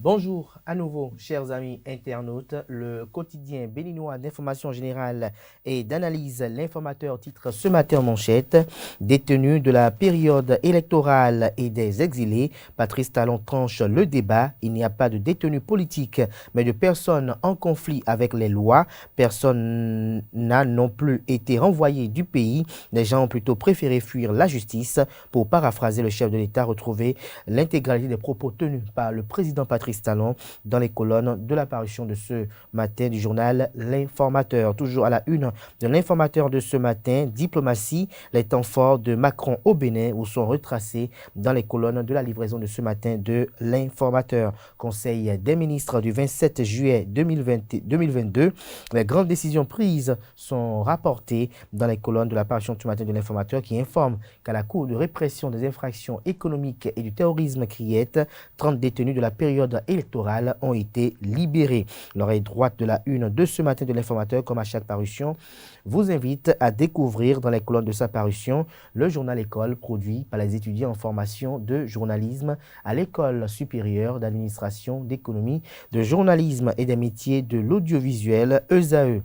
Bonjour à nouveau, chers amis internautes. Le quotidien béninois d'information générale et d'analyse, l'informateur titre ce matin en manchette: détenu de la période électorale et des exilés, Patrice Talon tranche le débat. Il n'y a pas de détenus politiques, mais de personnes en conflit avec les lois. Personne n'a non plus été renvoyé du pays. Les gens ont plutôt préféré fuir la justice. Pour paraphraser le chef de l'État, retrouver l'intégralité des propos tenus par le président Patrice Talon dans les colonnes de la parution de ce matin du journal L'Informateur. Toujours à la une de L'Informateur de ce matin, diplomatie, les temps forts de Macron au Bénin où sont retracés dans les colonnes de la livraison de ce matin de L'Informateur. Conseil des ministres du 27 juillet 2022, les grandes décisions prises sont rapportées dans les colonnes de la parution de ce matin de L'Informateur qui informe qu'à la Cour de répression des infractions économiques et du terrorisme criette, 30 détenus de la période électorale ont été libérés. L'oreille droite de la une de ce matin de L'Informateur, comme à chaque parution, vous invite à découvrir dans les colonnes de sa parution le journal École produit par les étudiants en formation de journalisme à l'École supérieure d'administration, d'économie, de journalisme et des métiers de l'audiovisuel ESAE.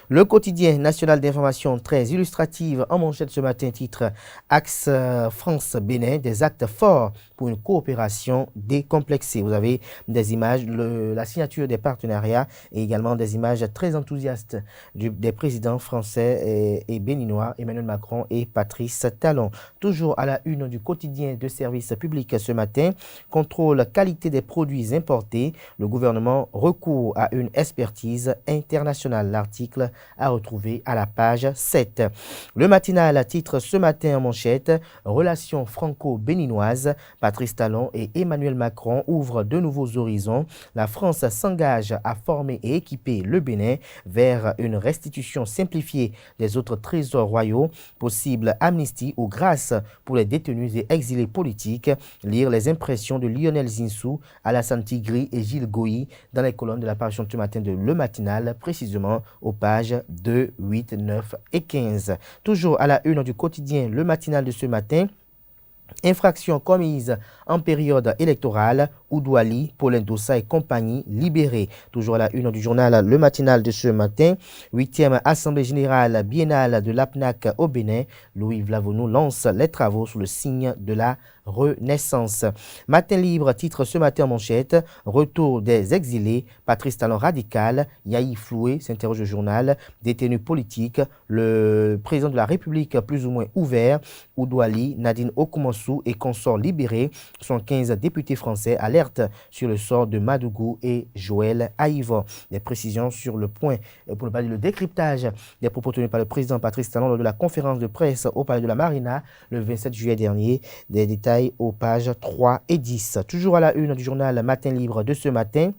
Le quotidien national d'information très illustrative en manchette ce matin titre Axe France-Bénin, des actes forts pour une coopération décomplexée. Vous avez des images, la signature des partenariats et également des images très enthousiastes des présidents français et béninois, Emmanuel Macron et Patrice Talon. Toujours à la une du quotidien de service public ce matin, contrôle qualité des produits importés. Le gouvernement recourt à une expertise internationale. L'article à retrouver à la page 7. Le matinal titre ce matin en manchette: relations franco-béninoises, Patrice Talon et Emmanuel Macron ouvrent de nouveaux horizons. La France s'engage à former et équiper le Bénin vers une restitution simplifiée des autres trésors royaux, possible amnistie ou grâce pour les détenus et exilés politiques. Lire les impressions de Lionel Zinsou, Alassane Tigri et Gilles Goï dans les colonnes de la parution ce matin de Le Matinal, précisément aux pages 2, 8, 9 et 15. Toujours à la une du quotidien Le Matinal de ce matin, infraction commise en période électorale, Oudouali, Paulin Dossa et compagnie libérés. Toujours à la une du journal Le Matinal de ce matin, 8e Assemblée Générale Biennale de l'APNAC au Bénin, Louis Vlavonou lance les travaux sous le signe de la Renaissance. Matin Libre titre ce matin en manchette: retour des exilés, Patrice Talon radical, Yahi Floué, s'interroge le journal, détenu politique, le président de la République plus ou moins ouvert, Oudouali, Nadine Okoumensou et consorts libérés, sont 15 députés français alerte sur le sort de Madougou et Joël Aïvo. Des précisions sur le point, pour ne pas dire le décryptage des propos tenus par le président Patrice Talon lors de la conférence de presse au Palais de la Marina le 27 juillet dernier. Des détails aux pages 3 et 10. Toujours à la une du journal Matin Libre de ce matin,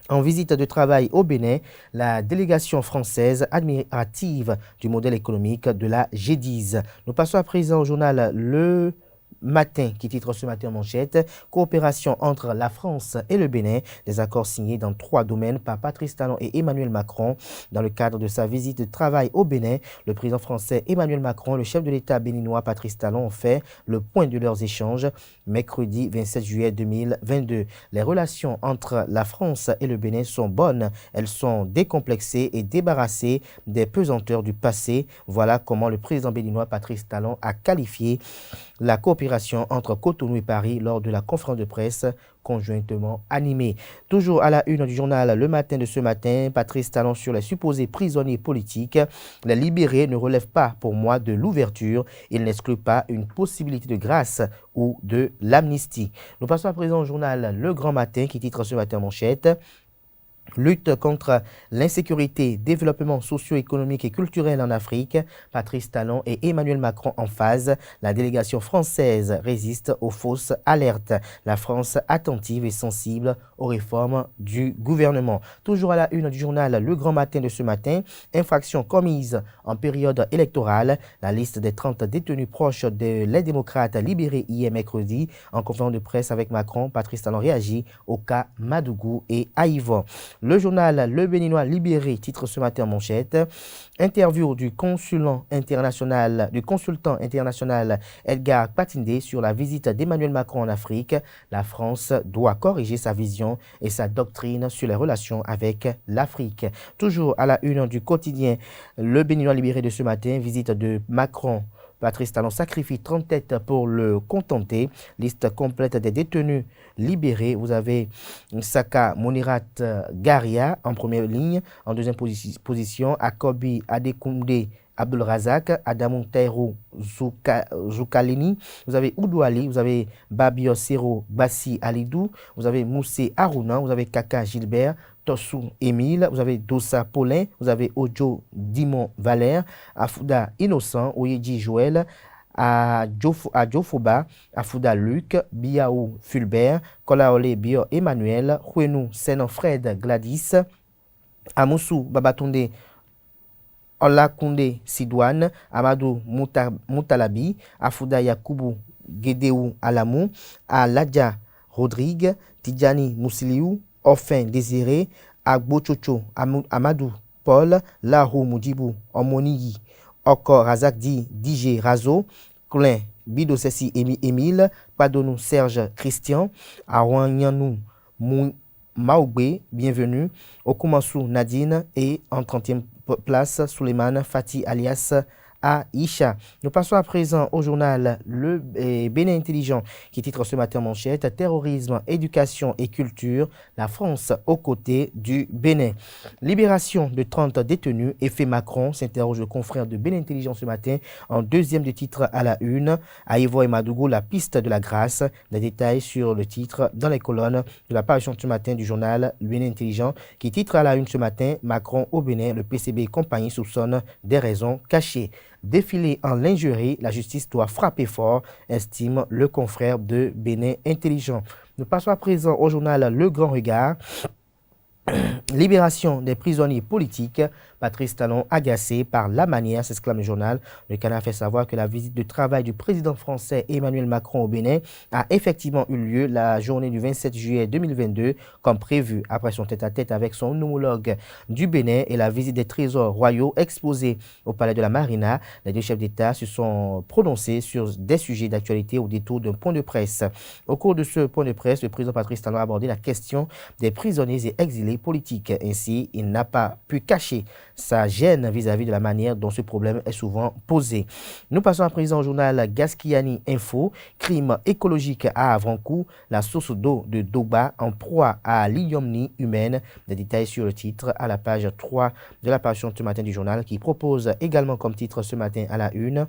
en visite de travail au Bénin, la délégation française admirative du modèle économique de la G10. Nous passons à présent au journal Le Matin qui titre ce matin en manchette: coopération entre la France et le Bénin, des accords signés dans 3 domaines par Patrice Talon et Emmanuel Macron. Dans le cadre de sa visite de travail au Bénin, le président français Emmanuel Macron et le chef de l'État béninois Patrice Talon ont fait le point de leurs échanges mercredi 27 juillet 2022. Les relations entre la France et le Bénin sont bonnes, elles sont décomplexées et débarrassées des pesanteurs du passé. Voilà comment le président béninois Patrice Talon a qualifié la coopération entre Cotonou et Paris lors de la conférence de presse conjointement animée. Toujours à la une du journal Le Matin de ce matin, Patrice Talon sur les supposés prisonniers politiques. Les libérés ne relèvent pas pour moi de l'ouverture. Ils n'excluent pas une possibilité de grâce ou de l'amnistie. Nous passons à présent au journal Le Grand Matin qui titre ce matin en manchette: lutte contre l'insécurité, développement socio-économique et culturel en Afrique, Patrice Talon et Emmanuel Macron en phase. La délégation française résiste aux fausses alertes. La France attentive et sensible aux réformes du gouvernement. Toujours à la une du journal Le Grand Matin de ce matin, infraction commise en période électorale. La liste des 30 détenus proches de les démocrates libérés hier mercredi. En conférence de presse avec Macron, Patrice Talon réagit au cas Madougou et Aïvo. Le journal Le Béninois Libéré titre ce matin en manchette. Interview du consultant international Edgar Patindé sur la visite d'Emmanuel Macron en Afrique. La France doit corriger sa vision et sa doctrine sur les relations avec l'Afrique. Toujours à la une du quotidien Le Béninois Libéré de ce matin, visite de Macron. Patrice Talon sacrifie 30 têtes pour le contenter. Liste complète des détenus libérés. Vous avez Saka Monirat Garia en première ligne. En deuxième position, Akobi Adekoundé Abdul Razak, Adamou Taïrou Zoukalini, vous avez Oudou Ali, vous avez Babio Sero Bassi Alidou, vous avez Moussé Aruna, vous avez Kaka Gilbert, Tossou Émile, vous avez Dossa Paulin, vous avez Ojo Dimon Valère, Afouda Innocent, Oyedi Joël, à Djofoba, Afouda Luc, Biaou Fulbert, Kolaole Bio Emmanuel, Huenou Senofred Gladys, Amoussou Babatunde Olakunde Sidouane, Amadou Moutalabi, Afouda Yakubu Gedeu Alamou, Aladja Rodrigue, Tidjani Moussiliou, Orphin Désiré, Agbochocho Amadou Paul, Lahou Moudibou, Omoniyi, Oko Razakdi DJ Razo, Klein Bidosessi Émile, Padonou Serge Christian, Awanyanou Maoubé, bienvenue, Okumansou Nadine et en 30e place, Souleymane Fati alias Aïcha. Nous passons à présent au journal Le Bénin Intelligent qui titre ce matin manchette terrorisme, éducation et culture, la France aux côtés du Bénin. Libération de 30 détenus, effet Macron, s'interroge le confrère de Bénin Intelligent ce matin en deuxième de titre à la une. À Ivo et Madougou, la piste de la grâce. Des détails sur le titre dans les colonnes de la parution ce matin du journal Le Bénin Intelligent qui titre à la une ce matin Macron au Bénin, le PCB et compagnie soupçonne des raisons cachées. Défilé en lingerie, la justice doit frapper fort, estime le confrère de Bénin Intelligent. Nous passons à présent au journal Le Grand Regard. Libération des prisonniers politiques. Patrice Talon agacé par la manière, s'exclame le journal. Le Canard fait savoir que la visite de travail du président français Emmanuel Macron au Bénin a effectivement eu lieu la journée du 27 juillet 2022, comme prévu après son tête-à-tête avec son homologue du Bénin et la visite des trésors royaux exposés au palais de la Marina. Les deux chefs d'État se sont prononcés sur des sujets d'actualité au détour d'un point de presse. Au cours de ce point de presse, le président Patrice Talon a abordé la question des prisonniers et exilés politiques. Ainsi, il n'a pas pu cacher sa gêne vis-à-vis de la manière dont ce problème est souvent posé. Nous passons à présent au journal Gaskiani Info, crime écologique à Avrancourt, la source d'eau de Doba en proie à l'ignominie humaine. Des détails sur le titre à la page 3 de la parution ce matin du journal qui propose également comme titre ce matin à la une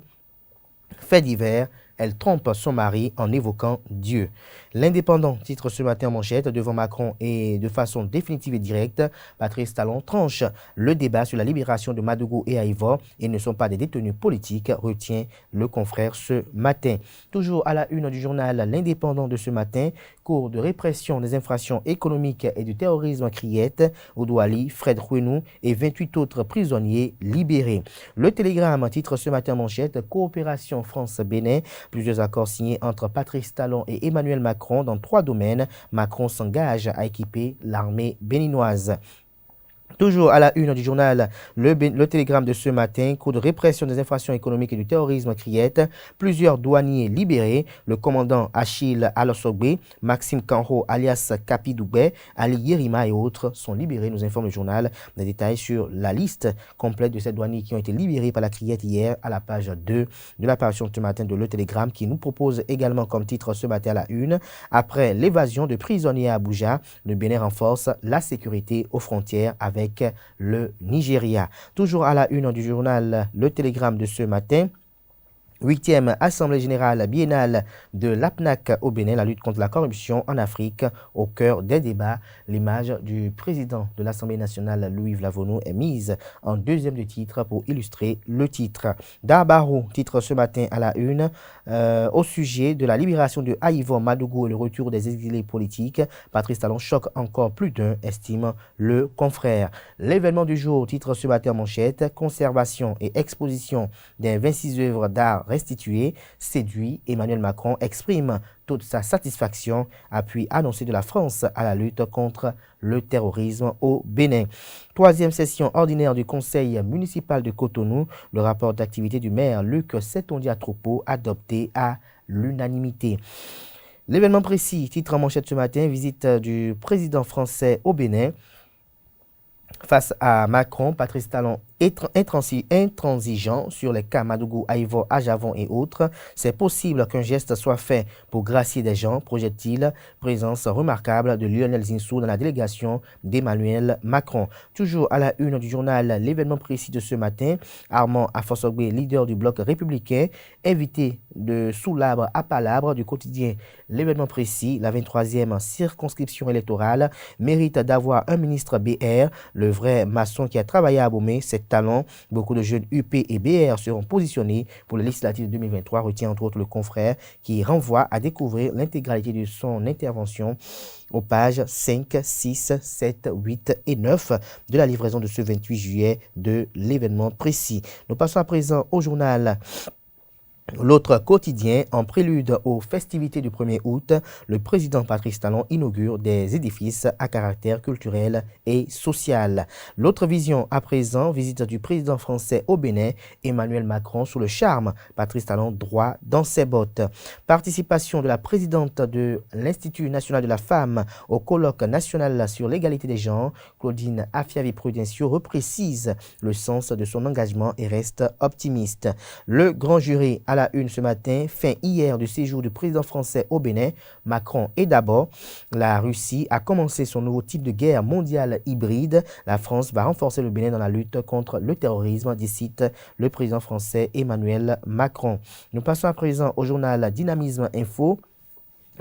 fait divers. Elle trompe son mari en évoquant Dieu. L'Indépendant titre ce matin en manchette devant Macron et de façon définitive et directe. Patrice Talon tranche le débat sur la libération de Madougou et Aïvo et ne sont pas des détenus politiques, retient le confrère ce matin. Toujours à la une du journal L'Indépendant de ce matin, cours de répression des infractions économiques et du terrorisme criette, Oudou Ali, Fred Huenou et 28 autres prisonniers libérés. Le Télégramme titre ce matin en manchette coopération France-Bénin. Plusieurs accords signés entre Patrice Talon et Emmanuel Macron dans 3 domaines. Macron s'engage à équiper l'armée béninoise. Toujours à la une du journal le Télégramme de ce matin, cours de répression des infractions économiques et du terrorisme criette, plusieurs douaniers libérés, le commandant Achille Alosogbe, Maxime Kanho alias Kapi Doubé, Ali Yerima et autres sont libérés, nous informe le journal. Des détails sur la liste complète de ces douaniers qui ont été libérés par la criette hier à la page 2 de la parution ce matin de Le Télégramme qui nous propose également comme titre ce matin à la une, après l'évasion de prisonniers à Abuja, le Bénin renforce la sécurité aux frontières avec le Nigeria. Toujours à la une du journal Le Télégramme de ce matin. 8e Assemblée générale biennale de l'APNAC au Bénin, la lutte contre la corruption en Afrique, au cœur des débats. L'image du président de l'Assemblée nationale, Louis Vlavonou, est mise en deuxième de titre pour illustrer le titre. Darbarou titre ce matin à la une au sujet de la libération de Aïvo Madougou et le retour des exilés politiques. Patrice Talon choque encore plus d'un, estime le confrère. L'événement du jour titre ce matin en manchette, conservation et exposition des 26 œuvres d'art restitués. Séduit, Emmanuel Macron exprime toute sa satisfaction, appui annoncé de la France à la lutte contre le terrorisme au Bénin. Troisième session ordinaire du Conseil municipal de Cotonou, le rapport d'activité du maire Luc Setondia-Troupeau adopté à l'unanimité. L'événement précis, titre en manchette ce matin, visite du président français au Bénin. Face à Macron, Patrice Talon intransigeant sur les cas Madougou, Aïvo, Ajavon et autres. C'est possible qu'un geste soit fait pour gracier des gens, projette-t-il. Présence remarquable de Lionel Zinsou dans la délégation d'Emmanuel Macron. Toujours à la une du journal, l'événement précis de ce matin, Armand Afosogbe, leader du bloc républicain, invité de sous l'arbre à palabre du quotidien. L'événement précis, la 23e circonscription électorale, mérite d'avoir un ministre BR, le vrai maçon qui a travaillé à Abomey, c'est talent. Beaucoup de jeunes UP et BR seront positionnés pour les législatives de 2023, retient entre autres le confrère qui renvoie à découvrir l'intégralité de son intervention aux pages 5, 6, 7, 8 et 9 de la livraison de ce 28 juillet de l'événement précis. Nous passons à présent au journal L'autre quotidien, en prélude aux festivités du 1er août, le président Patrice Talon inaugure des édifices à caractère culturel et social. L'autre vision à présent, visite du président français au Bénin, Emmanuel Macron sous le charme, Patrice Talon droit dans ses bottes. Participation de la présidente de l'Institut national de la femme au colloque national sur l'égalité des genres, Claudine Afiavi-Prudencio reprécise le sens de son engagement et reste optimiste. Le grand jury à la une ce matin, fin hier du séjour du président français au Bénin, Macron et d'abord, la Russie a commencé son nouveau type de guerre mondiale hybride. La France va renforcer le Bénin dans la lutte contre le terrorisme, dit le président français Emmanuel Macron. Nous passons à présent au journal Dynamisme Info.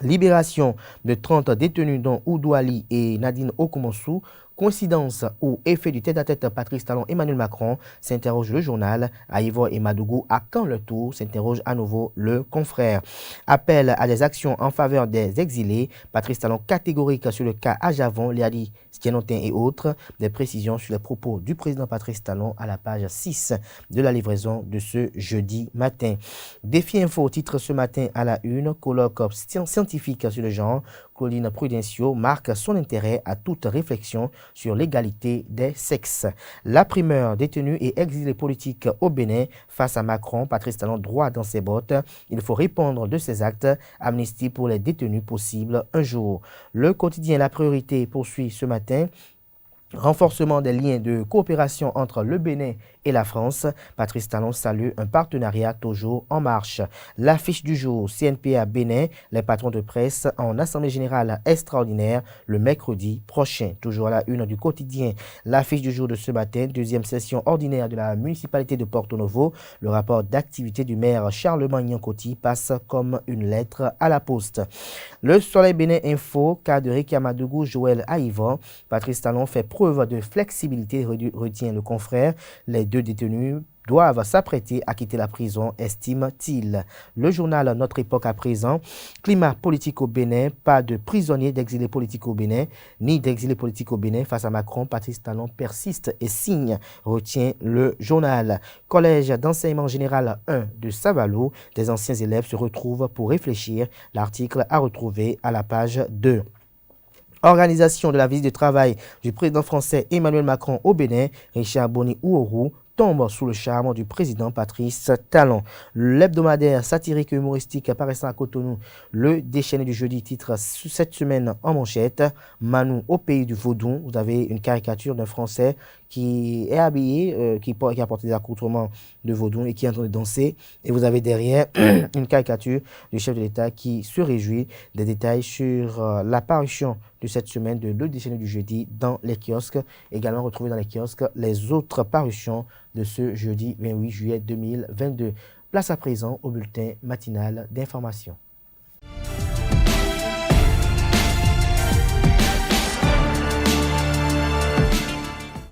Libération de 30 détenus dont Oudou Ali et Nadine Okoumonsou. Coïncidence ou effet du tête-à-tête Patrice Talon Emmanuel Macron, s'interroge le journal. Aïvo et Madougou, à quand le tour, s'interroge à nouveau le confrère. Appel à des actions en faveur des exilés. Patrice Talon catégorique sur le cas Ajavon, Léadi Stienotin et autres. Des précisions sur les propos du président Patrice Talon à la page 6 de la livraison de ce jeudi matin. Défi Info, titre ce matin à la une, colloque scientifique sur le genre. Claudine Prudencio marque son intérêt à toute réflexion sur l'égalité des sexes. La primeur détenue et exilé politique au Bénin face à Macron, Patrice Talon droit dans ses bottes. Il faut répondre de ses actes. Amnistie pour les détenus possible un jour. Le quotidien La Priorité poursuit ce matin. Renforcement des liens de coopération entre le Bénin et la France. Patrice Talon salue un partenariat toujours en marche. L'affiche du jour, CNPA Bénin, les patrons de presse en assemblée générale extraordinaire le mercredi prochain. Toujours à la une du quotidien. L'affiche du jour de ce matin, deuxième session ordinaire de la municipalité de Porto Novo. Le rapport d'activité du maire Charlemagne Nyankoti passe comme une lettre à la poste. Le Soleil Bénin Info, cas de Ricky Madougou, Joël Aïvan. Patrice Talon fait preuve de flexibilité, retient le confrère. Les deux détenus doivent s'apprêter à quitter la prison, estime-t-il. Le journal Notre Époque à présent, climat politique au Bénin, pas de prisonniers d'exilés politiques au Bénin, ni d'exilés politiques au Bénin face à Macron. Patrice Talon persiste et signe, retient le journal. Collège d'enseignement général 1 de Savalou, des anciens élèves se retrouvent pour réfléchir. L'article à retrouver à la page 2. Organisation de la visite de travail du président français Emmanuel Macron au Bénin, Richard Boni Ouourou tombe sous le charme du président Patrice Talon. L'hebdomadaire satirique et humoristique apparaissant à Cotonou, le déchaîné du jeudi, titre cette semaine en manchette, Manou au pays du Vaudou. Vous avez une caricature d'un Français qui est habillé, qui a porté des accoutrements de Vaudou et qui est en train de danser. Et vous avez derrière une caricature du chef de l'État qui se réjouit des détails sur l'apparition de cette semaine de Le Déchaîné du jeudi dans les kiosques. Également retrouvé dans les kiosques les autres parutions de ce jeudi 28 juillet 2022. Place à présent au bulletin matinal d'information.